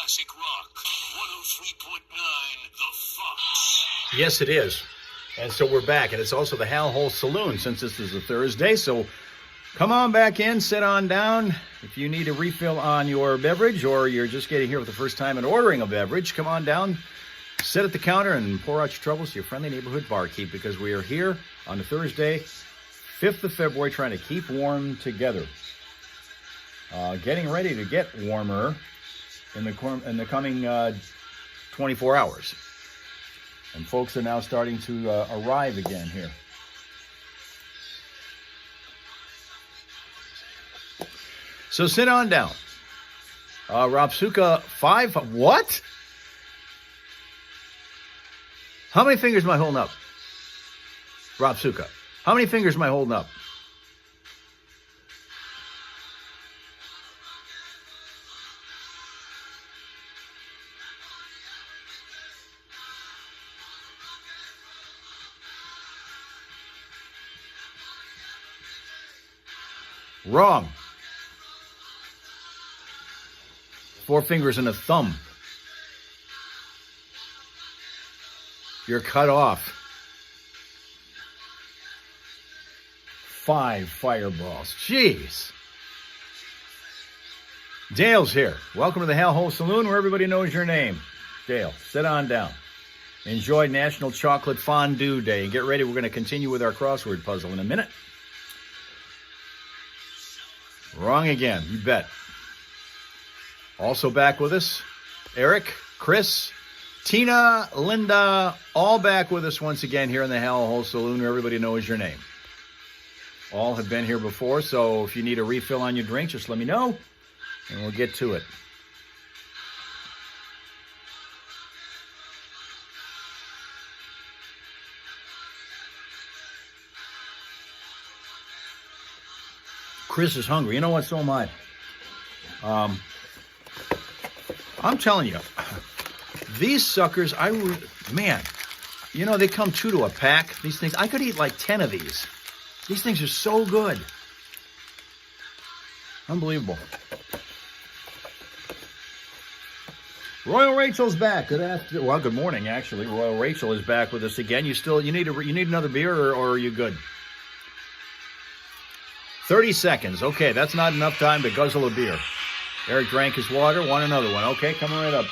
classic rock. 103.9 The Fox. Yes, it is. And so we're back. And it's also the Hal Hole Saloon since this is a Thursday. So come on back in, sit on down. If you need a refill on your beverage or you're just getting here for the first time and ordering a beverage, come on down, sit at the counter and pour out your troubles to your friendly neighborhood barkeep, because we are here on a Thursday, 5th of February, trying to keep warm together. Getting ready to get warmer in the coming 24 hours. And folks are now starting to arrive again here. So sit on down. Rapsuka 5, what? How many fingers am I holding up? Rapsuka, how many fingers am I holding up? Wrong. 4 fingers and a thumb. You're cut off. 5 fireballs. Jeez. Dale's here. Welcome to the Hal Hole Saloon, where everybody knows your name. Dale, sit on down. Enjoy National Chocolate Fondue Day. Get ready. We're going to continue with our crossword puzzle in a minute. Wrong again. You bet. Also back with us, Eric, Chris, Tina, Linda, all back with us once again here in the Hal Hole Saloon, where everybody knows your name. All have been here before, so if you need a refill on your drink, just let me know, and we'll get to it. Chris is hungry. You know what? So am I. I'm telling you, these suckers, man, you know, they come 2 to a pack. These things, I could eat like 10 of these. These things are so good. Unbelievable. Royal Rachel's back. Good morning, actually. Royal Rachel is back with us again. You need another beer, or are you good? 30 seconds. Okay, that's not enough time to guzzle a beer. Eric drank his water, want another one. Okay, coming right up.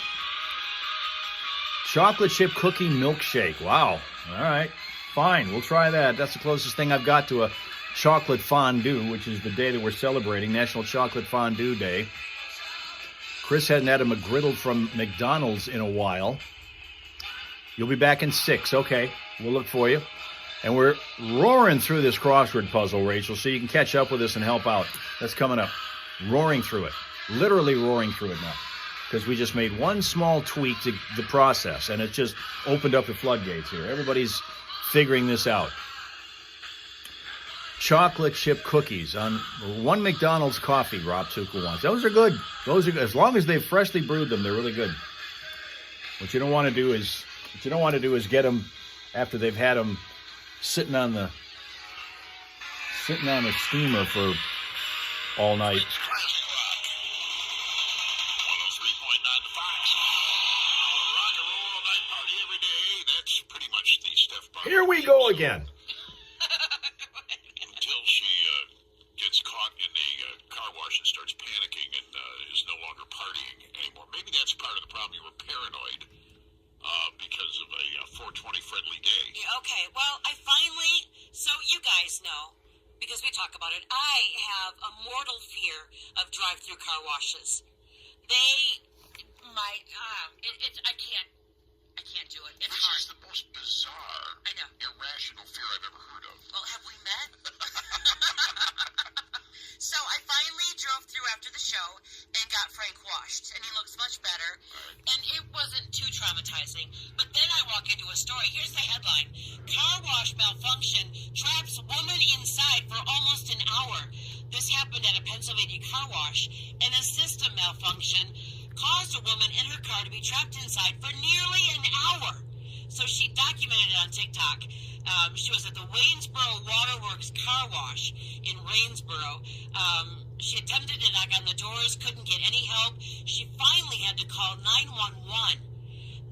Chocolate chip cookie milkshake. Wow. All right, fine. We'll try that. That's the closest thing I've got to a chocolate fondue, which is the day that we're celebrating, National Chocolate Fondue Day. Chris hadn't had a McGriddle from McDonald's in a while. You'll be back in 6. Okay, we'll look for you. And we're roaring through this crossword puzzle, Rachel, so you can catch up with us and help out. That's coming up. Roaring through it. Literally roaring through it now. Because we just made one small tweak to the process, and it just opened up the floodgates here. Everybody's figuring this out. Chocolate chip cookies on 1 McDonald's coffee, Rob Tuka wants. Those are good. Those are good. As long as they've freshly brewed them, they're really good. What you don't want to do is get them after they've had them sitting on the steamer for all night. Here we go again. Until she gets caught in a car wash and starts panicking and is no longer partying anymore. Maybe that's part of the problem. You were paranoid because of a 420 friendly day. Yeah, okay, well, so you guys know, because we talk about it, I have a mortal fear of drive-through car washes. I can't do it. It's hard. This is the most bizarre, I know, irrational fear I've ever heard of. Well, have we met? So I finally drove through after the show and got Frank washed, and he looks much better. And it wasn't too traumatizing. But then I walk into a story. Here's the headline. Car wash malfunction traps woman inside for almost an hour. This happened at a Pennsylvania car wash, and a system malfunction caused a woman in her car to be trapped inside for nearly an hour. So she documented it on TikTok. She was at the Waynesboro Waterworks car wash in Waynesboro. She attempted to knock on the doors, couldn't get any help. She finally had to call call 911.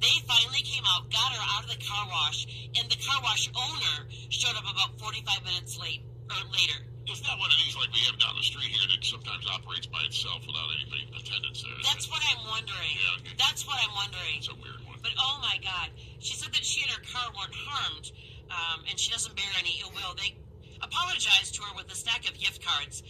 They finally came out, got her out of the car wash, and the car wash owner showed up about 45 minutes later. It's not one of these like we have down the street here that sometimes operates by itself without anybody in attendance there. That's what I'm wondering. Yeah. That's what I'm wondering. It's a weird one. But oh my God, she said that she and her car weren't harmed, and she doesn't bear any ill will. They apologized to her with a stack of gift cards.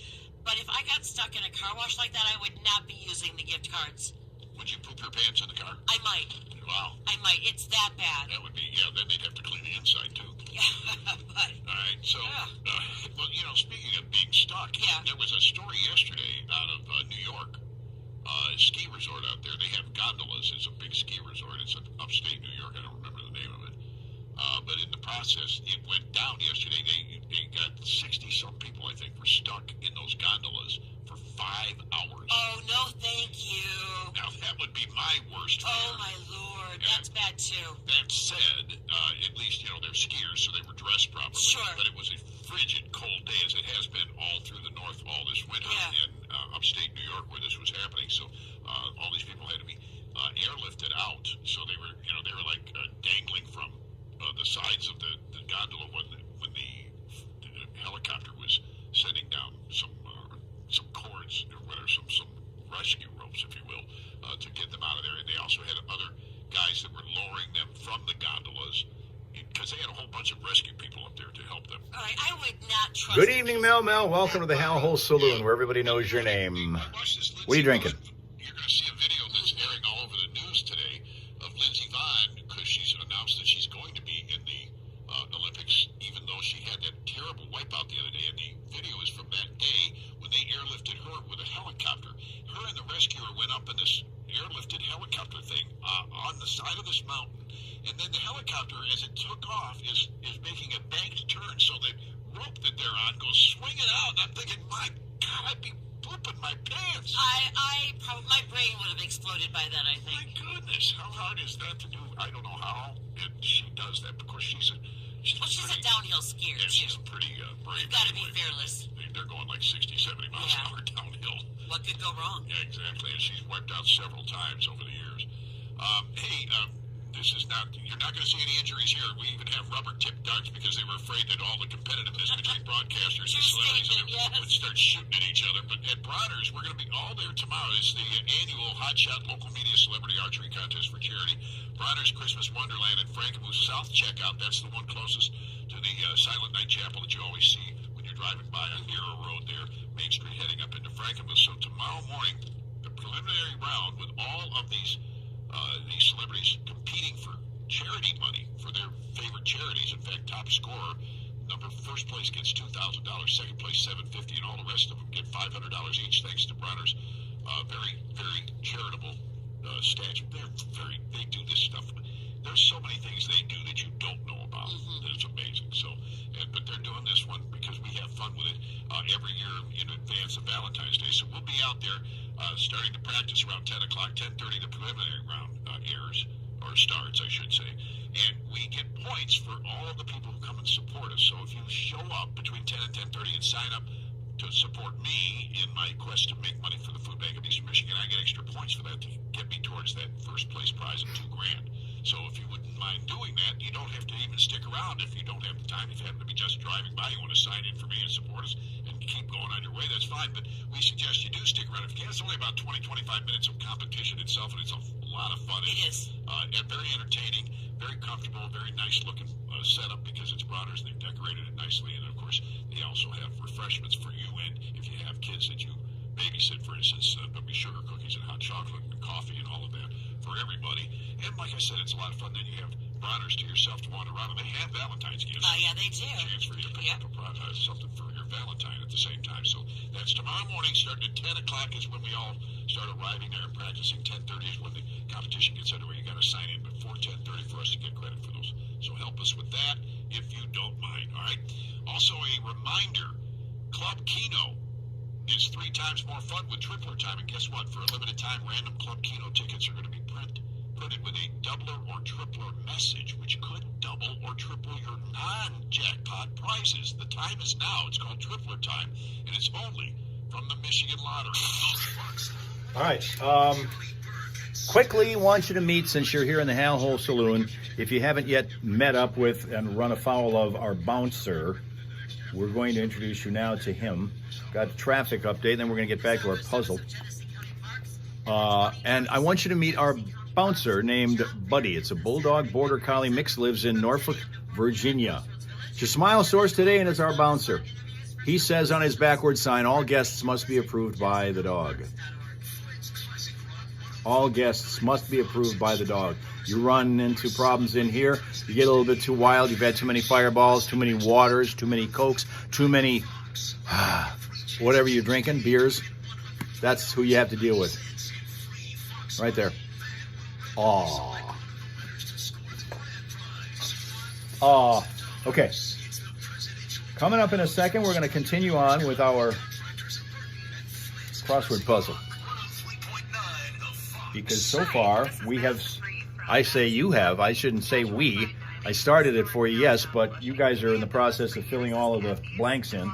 But if I got stuck in a car wash like that, I would not be using the gift cards. Would you poop your pants in the car? I might. Wow. I might. It's that bad. That would be, yeah, then they'd have to clean the inside too. Yeah, but... All right, so, Yeah. well, you know, speaking of being stuck, Yeah. there was a story yesterday out of New York, ski resort out there. They have gondolas. It's a big ski resort. It's in upstate New York. I don't remember the name of it. But in the process, it went down yesterday. They got 60-some people, I think, were stuck in those gondolas for 5 hours. Oh, no, thank you. Now, that would be my worst fear. Oh, my Lord. That's bad, too. That said, at least, you know, they're skiers, so they were dressed properly. Sure. But it was a frigid, cold day, as it has been all through the north all this winter Yeah. in upstate New York where this was happening. So all these people had to be airlifted out. So they were, you know, they were like dangling from the sides of the gondola when the helicopter was sending down some cords or whatever, some rescue ropes, if you will, to get them out of there. And they also had other guys that were lowering them from the gondolas because they had a whole bunch of rescue people up there to help them. All right, I would not trust... Good evening, Mel. Welcome to the Hal Hole Saloon, where everybody knows your name. What are you drinking? You're going to see a video that's airing all over the news today of Lindsey Vonn because she's announced that she's going to be in the Olympics, even though she had that terrible wipeout the other day. And the video is from that day when they airlifted her with a helicopter. Her and the rescuer went up in this airlifted helicopter thing on the side of this mountain. And then the helicopter, as it took off, is making a banked turn, so the rope that they're on goes swinging out. And I'm thinking, my God, I'd be pooping my pants. My brain would have exploded by then, I My think. goodness, how hard is that to do? I don't know how she does that. Of course, she's a Downhill skier, yeah, she's too. a pretty brave. You've got to be anyway. fearless. They're going like 60, 70 miles an hour downhill. What could go wrong? Yeah, exactly. And she's wiped out several times over the years. This is not, you're not going to see any injuries here. We even have rubber-tipped darts because they were afraid that all the competitiveness between broadcasters and celebrities would start shooting at each other. But at Bronner's, we're going to be all there tomorrow. It's the annual Hotshot Local Media Celebrity Archery Contest for charity. Bronner's Christmas Wonderland at Frankenmuth South Checkout. That's the one closest to the Silent Night Chapel that you always see when you're driving by on Gero Road there, Main Street heading up into Frankenmuth. So tomorrow morning, the preliminary round with all of these celebrities competing for charity money for their favorite charities. In fact, top scorer, first place gets $2,000, second place $750, and all the rest of them get $500 each, thanks to Bronner's very, very charitable statute. They do this stuff. There's so many things they do that you don't know about. That it's amazing. So, but they're doing this one because we have fun with it every year in advance of Valentine's Day. So we'll be out there starting to practice around 10 o'clock, 10:30. The preliminary round airs, or starts, I should say. And we get points for all of the people who come and support us. So if you show up between 10 and 10:30 and sign up to support me in my quest to make money for the Food Bank of Eastern Michigan, I get extra points for that to get me towards that first place prize of $2,000. So if you wouldn't mind doing that, you don't have to even stick around if you don't have the time. If you happen to be just driving by, you want to sign in for me and support us and keep going on your way, that's fine. But we suggest you do stick around. If you can, it's only about 20, 25 minutes of competition itself, and it's a lot of fun. It is. And very entertaining, very comfortable, very nice looking setup because it's Bronner's. They've decorated it nicely. And, of course, they also have refreshments for you. And if you have kids that you babysit, for instance, there'll be sugar cookies and hot chocolate and coffee and all of that for everybody. And like I said, it's a lot of fun. Then you have Bronner's to yourself to wander around. And they have Valentine's gifts. Yeah, they do. Chance for you to pick up something for your Valentine at the same time. So that's tomorrow morning, starting at 10 o'clock is when we all start arriving there and practicing. 10:30 is when the competition gets underway. You got to sign in before 10:30 for us to get credit for those. So help us with that if you don't mind. All right. Also, a reminder, Club Keno is 3 times more fun with Tripler Time. And guess what? For a limited time, random Club Keno tickets are going to be printed with a doubler or tripler message, which could double or triple your non-jackpot prizes. The time is now. It's called Tripler Time, and it's only from the Michigan Lottery. All right. quickly want you to meet, since you're here in the Hal Hole Saloon, if you haven't yet met up with and run afoul of our bouncer, we're going to introduce you now to him. Got a traffic update, then we're going to get back to our puzzle. And I want you to meet our bouncer named Buddy. It's a Bulldog Border Collie mix, lives in Norfolk, Virginia. It's a Smile Source today, and it's our bouncer. He says on his backward sign, all guests must be approved by the dog. All guests must be approved by the dog. You run into problems in here, you get a little bit too wild, you've had too many fireballs, too many waters, too many Cokes, too many, whatever you're drinking, beers, that's who you have to deal with. Right there. Aw. Okay. Coming up in a second, we're going to continue on with our crossword puzzle. Because so far, we have, I say you have, I shouldn't say we. I started it for you, yes, but you guys are in the process of filling all of the blanks in.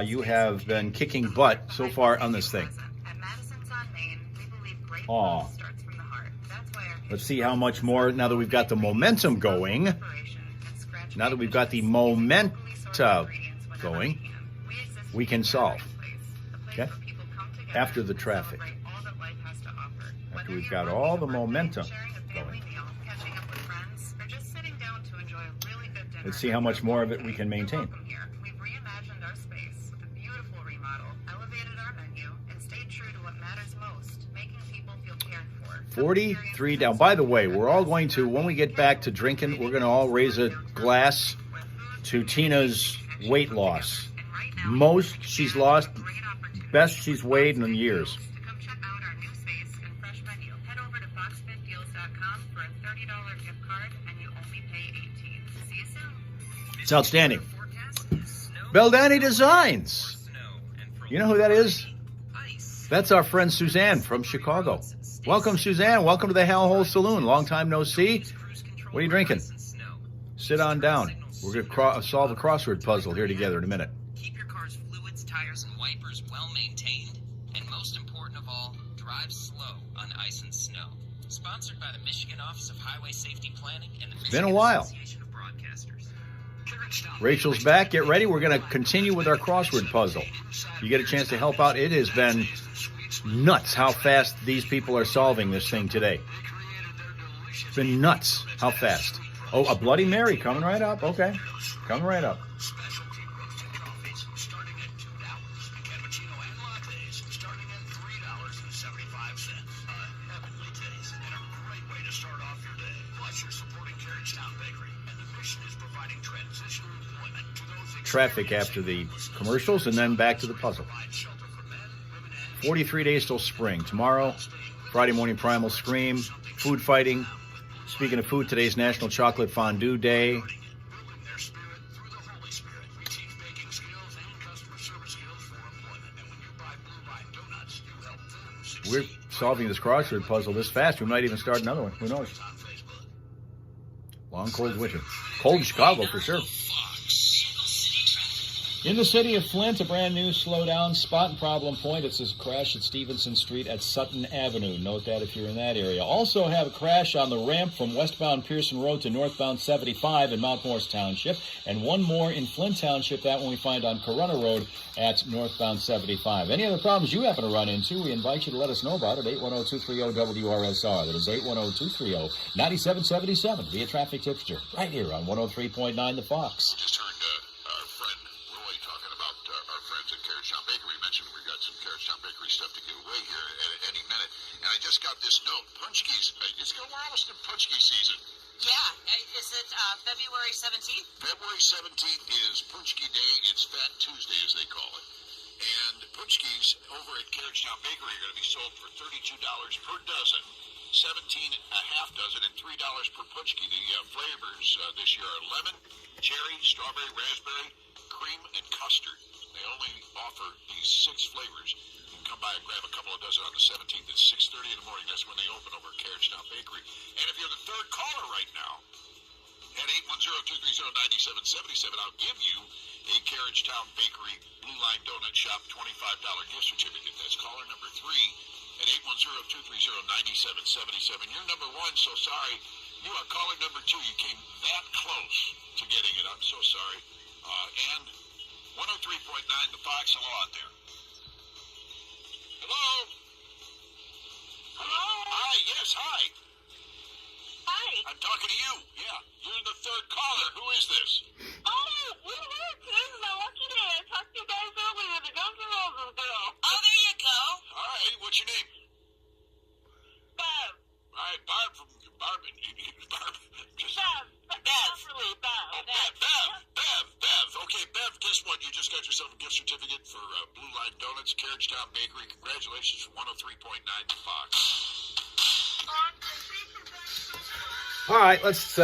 You have been kicking butt so far on this thing. Aw. Let's see how much more, now that we've got the momentum going, now that we've got the momenta going, we can solve. Okay? After the traffic. After we've got all the momentum going. Let's see how much more of it we can maintain. 43 down. By the way, we're all going to, when we get back to drinking, we're going to all raise a glass to Tina's weight loss. Most she's lost, best she's weighed in years. It's outstanding. Beldani Designs. You know who that is? That's our friend Suzanne from Chicago. Welcome, Suzanne. Welcome to the Hal Hole Saloon. Long time no see. What are you drinking? Sit on down. We're going to solve a crossword puzzle here together in a minute. Keep your car's fluids, tires, and wipers well maintained. And most important of all, drive slow on ice and snow. Sponsored by the Michigan Office of Highway Safety Planning and the Michigan Been a while. Association of Broadcasters. Rachel's back. Get ready. We're going to continue with our crossword puzzle. You get a chance to help out. It has been nuts how fast these people are solving this thing today. It's been nuts how fast. Oh, a Bloody Mary coming right up. Okay. Coming right up. Traffic after the commercials and then back to the puzzle. 43 days till spring. Tomorrow, Friday morning primal scream, food fighting. Speaking of food, today's National Chocolate Fondue Day. We're solving this crossword puzzle this fast. We might even start another one. Who knows? Long, cold winter. Cold in Chicago for sure. In the city of Flint, a brand new slowdown spot and problem point. It says crash at Stevenson Street at Sutton Avenue. Note that if you're in that area. Also have a crash on the ramp from westbound Pearson Road to northbound 75 in Mount Morris Township. And one more in Flint Township, that one we find on Corunna Road at northbound 75. Any other problems you happen to run into, we invite you to let us know about it. 810-230-WRSR. That is 810-230-9777 via traffic tipster right here on 103.9 The Fox. Just heard our friend Roy talking about our friends at Carriagetown Bakery. Mentioned we've got some Carriagetown Bakery stuff to give away here at any minute. And I just got this note. Punchkis. We're almost in Punchki season. Yeah. Is it February 17th? February 17th is Punchki Day. It's Fat Tuesday, as they call it. And Punchkis over at Carriagetown Bakery are going to be sold for $32 per dozen, 17 a half dozen, and $3 per Punchki. The flavors this year are lemon, cherry, strawberry, raspberry, cream, and custard. They only offer these 6 flavors. You can come by and grab a couple of dozen on the 17th at 6:30 in the morning. That's when they open over at Carriagetown Bakery. And if you're the third caller right now, at 810-230-9777, I'll give you a Carriagetown Bakery Blue Line Donut Shop $25 gift certificate. That's caller number 3 at 810-230-9777. You're number one, so sorry. You are calling number two. You came that close to getting it. I'm so sorry. And 103.9 The Fox. Hello out there. Hello? Hello? Hi, yes, hi. Hi. I'm talking to you. Yeah, you're the third caller. Who is this? Oh, this is my lucky day. I talked to you guys earlier, the Guns N' Roses girl. Oh, there you go. All right, what's your name? Bev. All right, Barb from Barb. Just, Bev. Naturally, Bev. oh, Bev. Okay, Bev, guess what? You just got yourself a gift certificate for Blue Line Donuts, Carriage Town Bakery. Congratulations for 103.9 The Fox. All right, let's,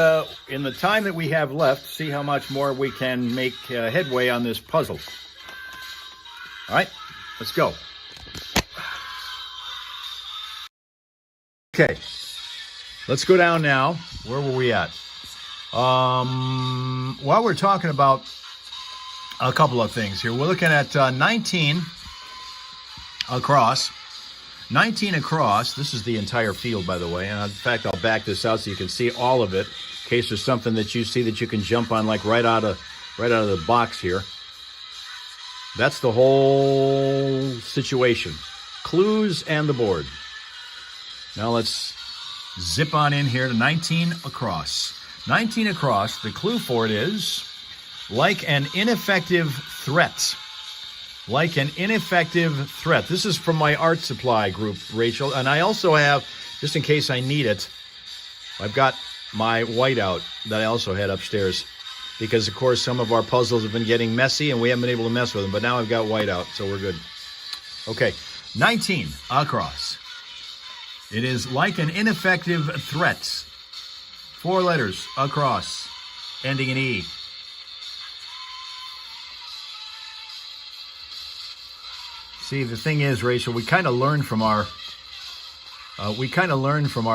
in the time that we have left, see how much more we can make headway on this puzzle. All right, let's go. Okay, let's go down now. Where were we at? While we're talking about a couple of things here, we're looking at 19 across. 19 across. This is the entire field, by the way. And in fact, I'll back this out so you can see all of it in case there's something that you see that you can jump on, like right out of the box here. That's the whole situation. Clues and the board. Now let's zip on in here to 19 across. 19 across, the clue for it is like an ineffective threat. Like an ineffective threat. This is from my art supply group, Rachel. And I also have, just in case I need it, I've got my whiteout that I also had upstairs. Because, of course, some of our puzzles have been getting messy and we haven't been able to mess with them. But now I've got whiteout, so we're good. Okay, 19 across. It is like an ineffective threat. 4 letters across, ending in E. See, the thing is, Rachel, we kind of learn from our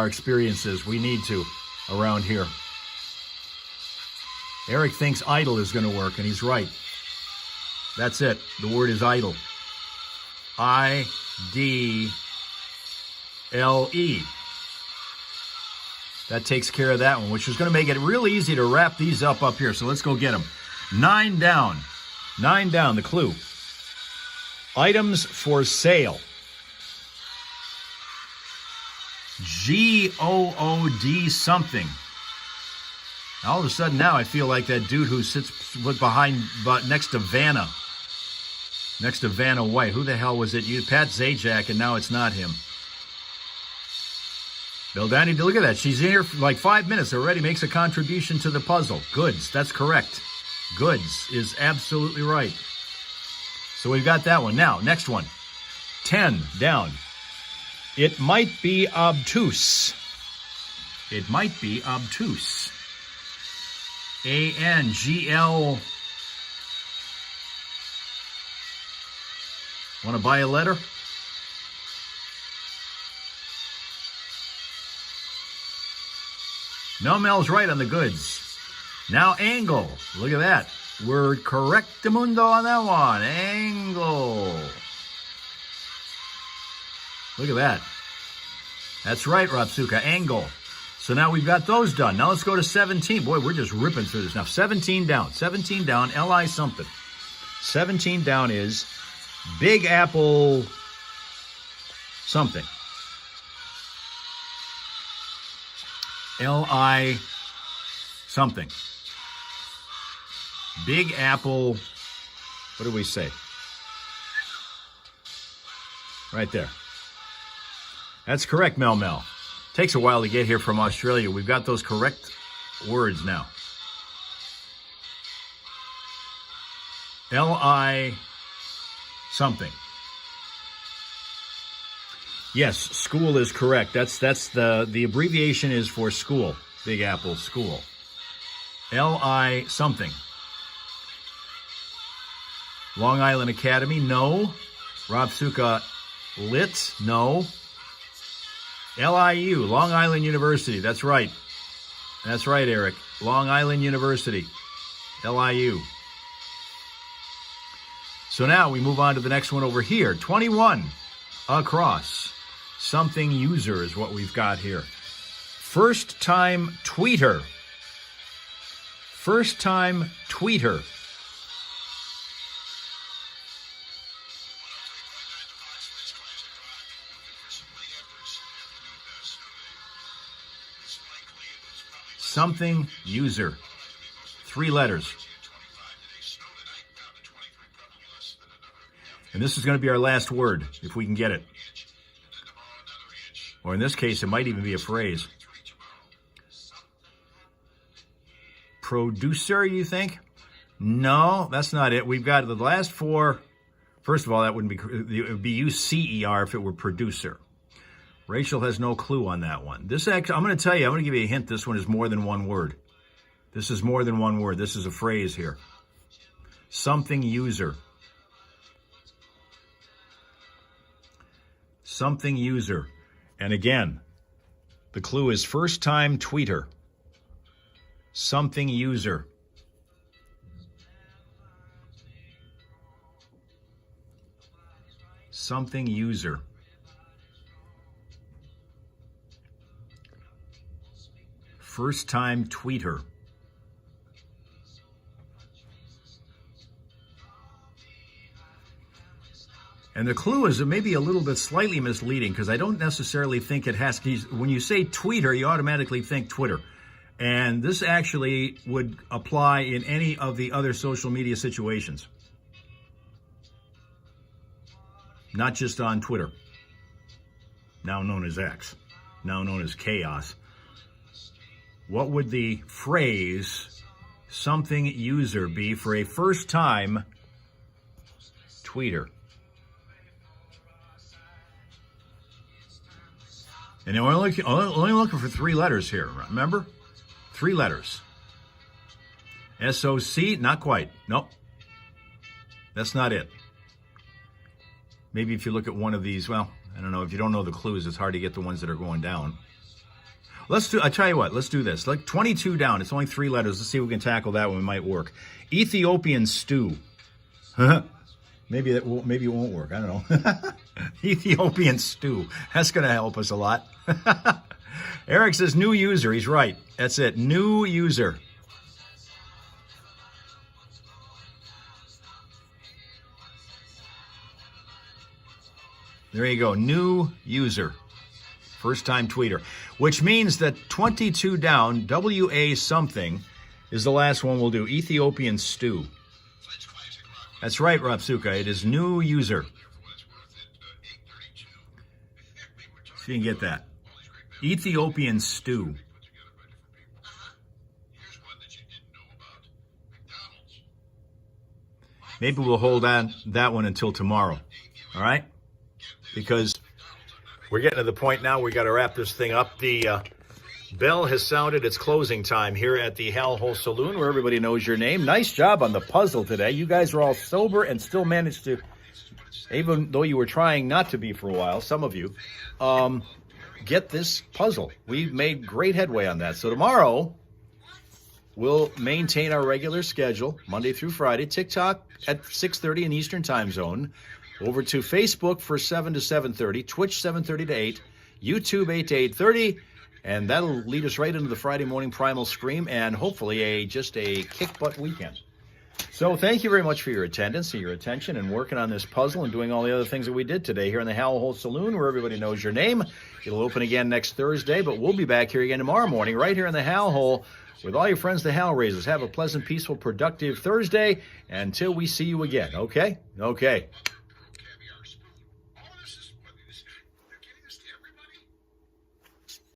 experiences. We need to around here. Eric thinks idle is going to work, and he's right. That's it. The word is idle. I-D-L-E. That takes care of that one, which is going to make it real easy to wrap these up here. So let's go get them. 9 down. 9 down, the clue. Items for sale. G-O-O-D something. All of a sudden now I feel like that dude who sits next to Vanna. Next to Vanna White. Who the hell was it? Pat Zajac, and now it's not him. Bill Danny, look at that. She's in here for like 5 minutes already, makes a contribution to the puzzle. Goods, that's correct. Goods is absolutely right. So we've got that one. Now, next one. 10 down. It might be obtuse. It might be obtuse. A-N-G-L. Want to buy a letter? No, Mel's right on the goods. Now, angle. Look at that. We're correctamundo on that one. Angle. Look at that. That's right, Rapsuka. Angle. So now we've got those done. Now let's go to 17. Boy, we're just ripping through this now. 17 down. 17 down. L-I something. 17 down is Big Apple something. L-I something. Big Apple, what do we say? Right there. That's correct, Mel. Takes a while to get here from Australia. We've got those correct words now. L-I something. Yes, school is correct. That's the abbreviation is for school. Big Apple, school. L-I something. Long Island Academy, no. Rapsuka Lit, no. LIU, Long Island University, that's right. That's right, Eric. Long Island University, LIU. So now we move on to the next one over here. 21 across. Something user is what we've got here. First time tweeter. First time tweeter. Something user. 3 letters. And this is going to be our last word, if we can get it. Or in this case, it might even be a phrase. Producer, you think? No, that's not it. We've got the last 4. First of all, that wouldn't be, it would be UCER if it were producer. Rachel has no clue on that one. This actually, I'm going to tell you, I'm going to give you a hint. This one is more than one word. This is more than one word. This is a phrase here. Something user. Something user. And again, the clue is first time tweeter. Something user. Something user. First time tweeter. And the clue is maybe a little bit slightly misleading because I don't necessarily think it has to, when you say tweeter, you automatically think Twitter. And this actually would apply in any of the other social media situations. Not just on Twitter, now known as X, now known as Chaos. What would the phrase something user be for a first time tweeter? And we're only looking for 3 letters here, remember? 3 letters. SOC, not quite. Nope. That's not it. Maybe if you look at one of these, well, I don't know. If you don't know the clues, it's hard to get the ones that are going down. I tell you what, let's do this. Like 22 down, it's only 3 letters. Let's see if we can tackle that one. It might work. Ethiopian stew. Maybe it won't work. I don't know. Ethiopian stew. That's going to help us a lot. Eric says new user. He's right. That's it. New user. There you go. New user. First time tweeter. Which means that 22 down, WA something, is the last one we'll do. Ethiopian stew. That's right, Rapsuka. It is new user. So you can get that. Ethiopian stew. Maybe we'll hold on that one until tomorrow. All right? Because we're getting to the point now we got to wrap this thing up. The bell has sounded its closing time here at the Hal Hole Saloon, where everybody knows your name. Nice job on the puzzle today. You guys are all sober and still managed to, even though you were trying not to be for a while, some of you, get this puzzle. We've made great headway on that. So tomorrow, we'll maintain our regular schedule, Monday through Friday. TikTok at 6:30 in Eastern Time Zone. Over to Facebook for 7 to 7:30. Twitch 7:30 to 8. YouTube 8 to 8:30. And that'll lead us right into the Friday morning Primal Scream and hopefully just a kick-butt weekend. So thank you very much for your attendance and your attention and working on this puzzle and doing all the other things that we did today here in the Hal Hole Saloon, where everybody knows your name. It'll open again next Thursday, but we'll be back here again tomorrow morning right here in the Hal Hole with all your friends, the Hal Raisers. Have a pleasant, peaceful, productive Thursday until we see you again, okay? Okay.